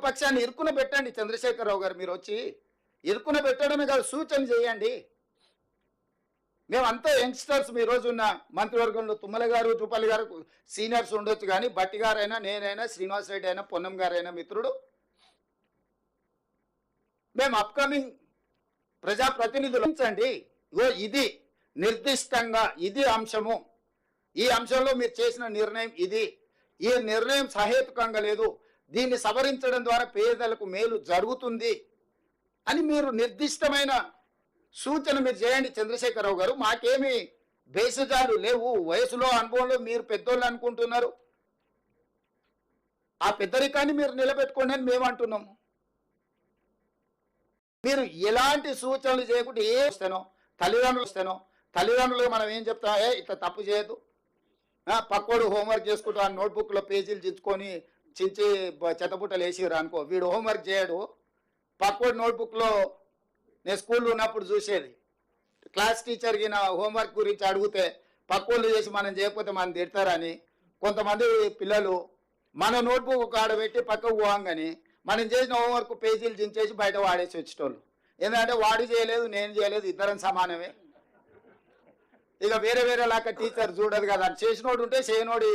పక్షాన్ని ఇరుకున పెట్టండి చంద్రశేఖరరావు గారు. మీరు వచ్చి ఇరుకున పెట్టడమే కాదు, సూచన చేయండి. మేమంతా యంగ్స్టర్స్. మీ రోజు ఉన్న మంత్రివర్గంలో తుమ్మల గారు, జూపల్లి గారు సీనియర్స్ ఉండొచ్చు, కానీ బట్టి గారైనా, నేనైనా, శ్రీనివాస్ రెడ్డి అయినా, పొన్నం గారైనా మిత్రుడు, మేము అప్కమింగ్ ప్రజాప్రతినిధులు ఉంచండి. ఇది నిర్దిష్టంగా ఇది అంశము, ఈ అంశంలో మీరు చేసిన నిర్ణయం ఇది, ఈ నిర్ణయం సహేతుకంగా లేదు, దీన్ని సవరించడం ద్వారా పేదలకు మేలు జరుగుతుంది అని మీరు నిర్దిష్టమైన సూచన మీరు చేయండి చంద్రశేఖరరావు గారు. మాకేమి బేసజాలు లేవు. వయసులో అనుభవంలో మీరు పెద్దోళ్ళు అనుకుంటున్నారు. ఆ పెద్దరికాన్ని మీరు నిలబెట్టుకోండి అని మేము అంటున్నాము. మీరు ఎలాంటి సూచనలు చేయకుండా ఏ వస్తేనో తల్లిదండ్రులు మనం ఏం చెప్తాం, ఇట్లా తప్పు చేయొద్దు, పక్కోడు హోంవర్క్ చేసుకుంటూ ఆ నోట్బుక్లో పేజీలు చించుకొని చించి చెత్తపుట్టలు వేసిరు అనుకో, వీడు హోంవర్క్ చేయడు. పక్కోడు నోట్బుక్లో నేను స్కూల్లో ఉన్నప్పుడు చూసేది, క్లాస్ టీచర్కి నా హోంవర్క్ గురించి అడిగితే పక్కోళ్ళు చేసి మనం చేయకపోతే మనం తిడతారని కొంతమంది పిల్లలు మన నోట్బుక్ ఒక ఆడబెట్టి పక్కకు పోగానే మనం చేసిన హోంవర్క్ పేజీలు చించేసి బయట వాడేసి వచ్చేటోళ్ళు. ఎందుకంటే వాడు చేయలేదు, నేను చేయలేదు, ఇద్దరం సమానమే. ఇక వేరే వేరేలాగా టీచర్ చూడదు కదా, చేసినోడు ఉంటే చేయనోడి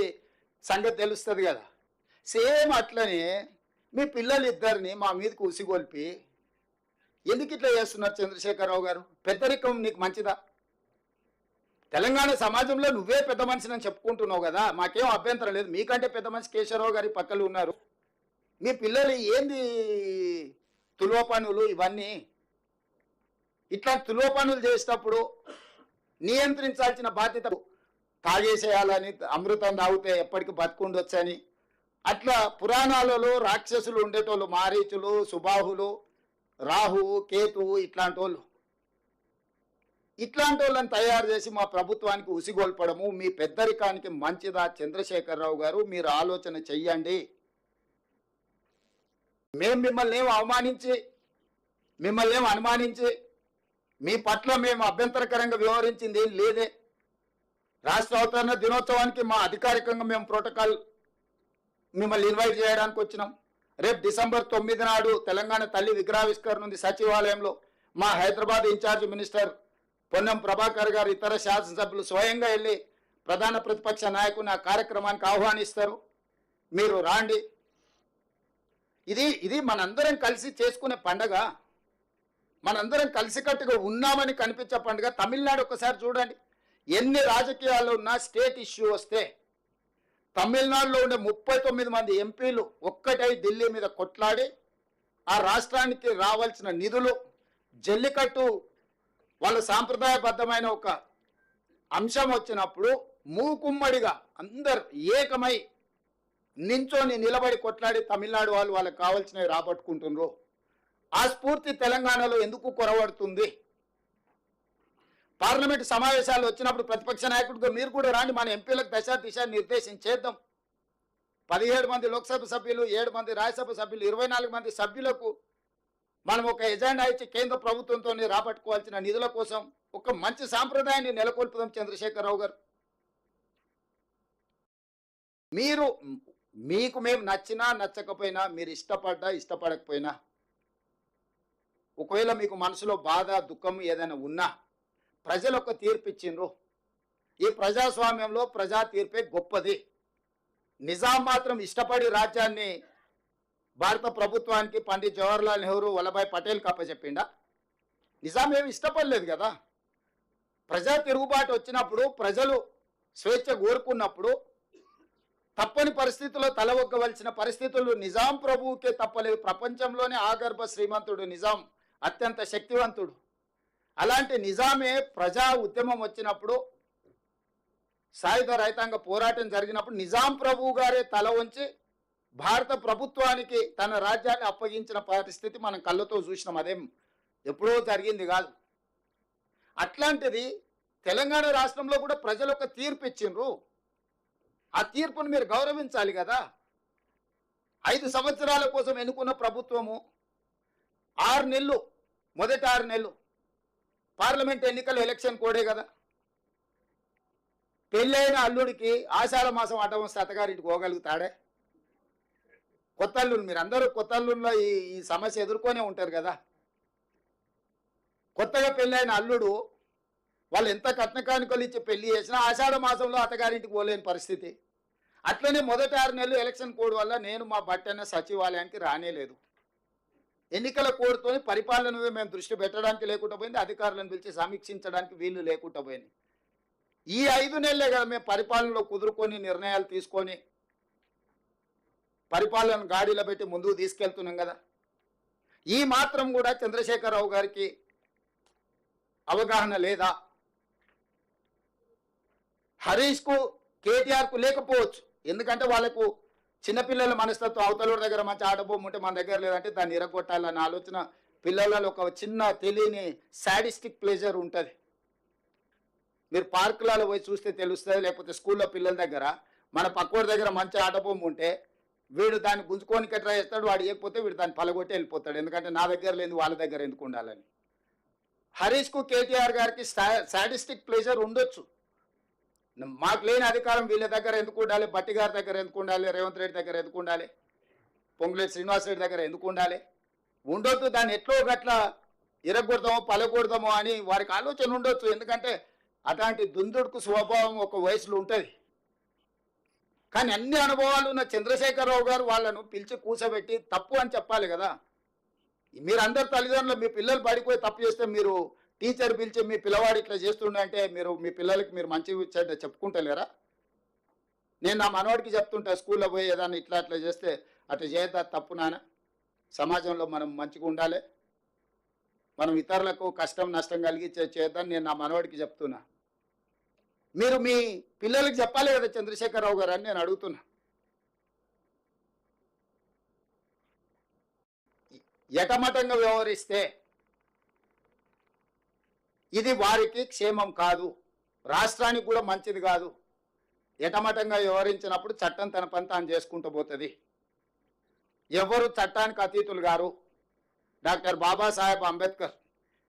సంగతి తెలుస్తుంది కదా. సేమ్ అట్లనే మీ పిల్లలు ఇద్దరిని మా మీదకి ఉసిగొల్పి ఎందుకు ఇట్లా చేస్తున్నారు చంద్రశేఖరరావు గారు? పెద్దరికం నీకు మంచిదా? తెలంగాణ సమాజంలో నువ్వే పెద్ద మనిషిని అని చెప్పుకుంటున్నావు కదా, మాకేం అభ్యంతరం లేదు. మీకంటే పెద్ద మనిషి కేశవరావు గారి పక్కలు ఉన్నారు. మీ పిల్లలు ఏంది తులోపనులు ఇవన్నీ? ఇట్లా తులోపనులు చేసేటప్పుడు నియంత్రించాల్సిన బాధ్యత. తాగేసేయాలని, అమృతం తాగితే ఎప్పటికీ బతుకుండొచ్చని, అట్లా పురాణాలలో రాక్షసులు ఉండేటోళ్ళు, మారీచులు, సుబాహులు, రాహువు, కేతువు, ఇట్లాంటి వాళ్ళని తయారు చేసి మా ప్రభుత్వానికి ఉసిగొల్పడము మీ పెద్దరికానికి మంచిదా చంద్రశేఖరరావు గారు? మీరు ఆలోచన చెయ్యండి. మేము మిమ్మల్ని ఏం అనుమానించి మీ పట్ల మేము అభ్యంతరకరంగా వ్యవహరించింది ఏం లేదే. రాష్ట్ర అవతరణ దినోత్సవానికి మా అధికారికంగా మేము ప్రోటోకాల్ మిమ్మల్ని ఇన్వైట్ చేయడానికి వచ్చినాం. రేపు డిసెంబర్ 9 నాడు తెలంగాణ తల్లి విగ్రహావిష్కరణ ఉంది సచివాలయంలో. మా హైదరాబాద్ ఇన్ఛార్జ్ మినిస్టర్ పొన్నం ప్రభాకర్ గారు, ఇతర శాసనసభ్యులు స్వయంగా వెళ్ళి ప్రధాన ప్రతిపక్ష నాయకుని ఆ కార్యక్రమానికి ఆహ్వానిస్తారు. మీరు రాండి. ఇది మనందరం కలిసి చేసుకునే పండగ, మనందరం కలిసికట్టుగా ఉన్నామని కనిపించే పండుగ. తమిళనాడు ఒకసారి చూడండి, ఎన్ని రాజకీయాల్లో ఉన్నా స్టేట్ ఇష్యూ వస్తే తమిళనాడులో ఉండే 39 మంది ఎంపీలు ఒక్కటై ఢిల్లీ మీద కొట్లాడి ఆ రాష్ట్రానికి రావాల్సిన నిధులు, జల్లికట్టు వాళ్ళ సాంప్రదాయబద్ధమైన ఒక అంశం వచ్చినప్పుడు మూకుమ్మడిగా అందరు ఏకమై నించొని నిలబడి కొట్లాడి తమిళనాడు వాళ్ళకి కావాల్సినవి రాబట్టుకుంటున్నారు. ఆ స్ఫూర్తి తెలంగాణలో ఎందుకు కొరవడుతుంది? పార్లమెంటు సమావేశాలు వచ్చినప్పుడు ప్రతిపక్ష నాయకుడిగా మీరు కూడా రాండి, మన ఎంపీలకు దిశ నిర్దేశించేద్దాం. 17 మంది లోక్సభ సభ్యులు, 7 మంది రాజ్యసభ సభ్యులు, 24 మంది సభ్యులకు మనం ఒక ఎజెండా ఇచ్చి కేంద్ర ప్రభుత్వంతో రాబట్టుకోవాల్సిన నిధుల కోసం ఒక మంచి సాంప్రదాయాన్ని నెలకొల్పుదాం చంద్రశేఖరరావు గారు. మీకు మేము నచ్చినా నచ్చకపోయినా, మీరు ఇష్టపడకపోయినా, ఒకవేళ మీకు మనసులో బాధ, దుఃఖం ఏదైనా ఉన్నా ప్రజలు ఒక తీర్పు ఇచ్చిండ్రు. ఈ ప్రజాస్వామ్యంలో ప్రజా తీర్పే గొప్పది. నిజాం మాత్రం ఇష్టపడి రాజ్యాన్ని భారత ప్రభుత్వానికి పండిత్ జవహర్లాల్ నెహ్రూ, వల్లభాయ్ పటేల్కి అప్పచెప్పిండా? నిజాం ఏమి ఇష్టపడలేదు కదా. ప్రజా తిరుగుబాటు వచ్చినప్పుడు, ప్రజలు స్వేచ్ఛ కోరుకున్నప్పుడు తప్పని పరిస్థితుల్లో తలవొగ్గవలసిన పరిస్థితులు నిజాం ప్రభువుకే తప్పలేదు. ప్రపంచంలోనే ఆగర్భ శ్రీమంతుడు నిజాం, అత్యంత శక్తివంతుడు. అలాంటి నిజామే ప్రజా ఉద్యమం వచ్చినప్పుడు, సాయుధ రైతాంగ పోరాటం జరిగినప్పుడు నిజాం ప్రభువు గారే తల వంచి భారత ప్రభుత్వానికి తన రాజ్యాన్ని అప్పగించిన పరిస్థితి మనం కళ్ళతో చూసినాం. అదేం ఎప్పుడో జరిగింది కాదు. అట్లాంటిది తెలంగాణ రాష్ట్రంలో కూడా ప్రజలు ఒక తీర్పు ఇచ్చిండ్రు. ఆ తీర్పును మీరు గౌరవించాలి కదా. 5 సంవత్సరాల కోసం ఎన్నుకున్న ప్రభుత్వము 6 నెలలు, మొదటి 6 నెలలు పార్లమెంట్ ఎన్నికల ఎలక్షన్ కోడే కదా. పెళ్ళైన అల్లుడికి ఆషాఢ మాసం అడ్డం వస్తే అత్తగారింటికి పోగలుగుతాడే? కొత్త అల్లుళ్ళు మీరు అందరూ కొత్త అల్లుళ్ళలో ఈ సమస్య ఎదుర్కొనే ఉంటారు కదా. కొత్తగా పెళ్ళైన అల్లుడు వాళ్ళు ఎంత కట్న కానుకలు ఇచ్చి పెళ్లి చేసినా ఆషాఢ మాసంలో అత్తగారింటికి పోలేని పరిస్థితి. అట్లనే మొదటి 6 నెలలు ఎలక్షన్ కోడ్ వల్ల నేను మా బట్టన్న సచివాలయానికి రానేలేదు. ఎన్నికల కోడ్తో పరిపాలన మీద మేము దృష్టి పెట్టడానికి లేకుండా పోయింది, అధికారులను పిలిచి సమీక్షించడానికి వీళ్ళు లేకుండా పోయింది. ఈ 5 నెలలే కదా మేము పరిపాలనలో కుదురుకొని నిర్ణయాలు తీసుకొని పరిపాలన గాడిలో పెట్టి ముందుకు తీసుకెళ్తున్నాం కదా. ఈ మాత్రం కూడా చంద్రశేఖరరావు గారికి అవగాహన లేదా? హరీష్కు కేటీఆర్కు లేకపోవచ్చు, ఎందుకంటే వాళ్ళకు చిన్నపిల్లల మనస్తత్వం, అవతల దగ్గర మంచి ఆటబొమ్మ ఉంటే మన దగ్గర లేదంటే దాన్ని ఇరగొట్టాలన్న ఆలోచన పిల్లలలో ఒక చిన్న తెలియని సాడిస్టిక్ ప్లెజర్ ఉంటుంది. మీరు పార్కులలో పోయి చూస్తే తెలుస్తుంది, లేకపోతే స్కూల్లో పిల్లల దగ్గర మన పక్కోడి దగ్గర మంచి ఆటబొమ్మ ఉంటే వీడు దాన్ని గుంజుకోనికి ట్రై చేస్తాడు, వాడు ఇవ్వకపోతే వీడు దాన్ని పలగొట్టి వెళ్ళిపోతాడు, ఎందుకంటే నా దగ్గర లేదు వాళ్ళ దగ్గర ఎందుకు ఉండాలని. హరీష్కు కేటీఆర్ గారికి సాడిస్టిక్ ప్లెజర్ ఉండొచ్చు. మాకు లేని అధికారం వీళ్ళ దగ్గర ఎందుకు ఉండాలి, బట్టి గారి దగ్గర ఎందుకు ఉండాలి, రేవంత్ రెడ్డి దగ్గర ఎందుకు ఉండాలి, పొంగులేటి శ్రీనివాస్ రెడ్డి దగ్గర ఎందుకు ఉండాలి, ఉండొద్దు. దాన్ని ఎట్లో గట్ల ఇరగొడదామో పలగొడదామో అని వారికి ఆలోచన ఉండొచ్చు, ఎందుకంటే అట్లాంటి దుందుడుకు స్వభావం ఒక వయసులో ఉంటుంది. కానీ అన్ని అనుభవాలు ఉన్న చంద్రశేఖరరావు గారు వాళ్ళను పిలిచి కూర్చోబెట్టి తప్పు అని చెప్పాలి కదా. మీరు అందరు తల్లిదండ్రులు మీ పిల్లలు పడిపోయి తప్పు చేస్తే మీరు టీచర్ పిలిచి మీ పిల్లవాడు ఇట్లా చేస్తుండే మీరు మీ పిల్లలకి మీరు మంచి చెప్పుకుంటలేరా? నేను నా మనవాడికి చెప్తుంటా, స్కూల్లో పోయి ఏదన్నా ఇట్లా అట్లా చేస్తే అట్లా చేయద్దా, తప్పు నాన్న, సమాజంలో మనం మంచిగా ఉండాలి, మనం ఇతరులకు కష్టం నష్టం కలిగి చేద్దాం నేను నా మనవాడికి చెప్తున్నా. మీరు మీ పిల్లలకి చెప్పాలి కదా చంద్రశేఖరరావు గారు అని నేను అడుగుతున్నా. ఎటమటంగా వ్యవహరిస్తే ఇది వారికి క్షేమం కాదు, రాష్ట్రానికి కూడా మంచిది కాదు. ఎటమటంగా వ్యవహరించినప్పుడు చట్టం తన పని తాను చేసుకుంటూ పోతుంది. ఎవరు చట్టానికి అతీతులు గారు? డాక్టర్ బాబాసాహెబ్ అంబేద్కర్